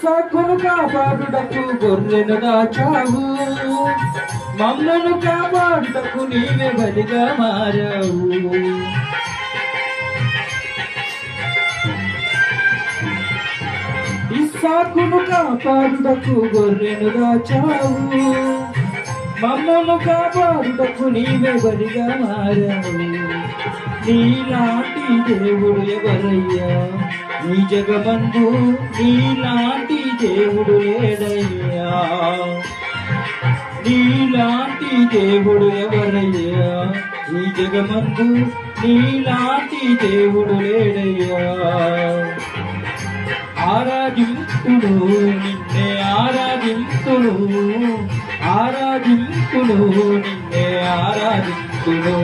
ఇస్సాకును కాపాడుటకు గొర్రెను దాచావు, మమ్మను కాపాడుటకు నీవే బలిగా మారావు. ఇస్సాకును కాపాడుటకు గొర్రెను దాచావు, మమ్మను కాపాడుటకు నీవే బలిగా మారావు. నీలాంటి దేవుడు ఎవరయ్యా నీ జగమందు, నీలాంటి దేవుడు లేడయ్యా. నీలాంటి దేవుడు ఎవరయ్యా నీ జగమందు, నీలాంటి దేవుడు లేడయ్యా. ఆరాధింతును నిన్నే ఆరాధింతును, ఆరాధింతును నిన్నే ఆరాధింతును.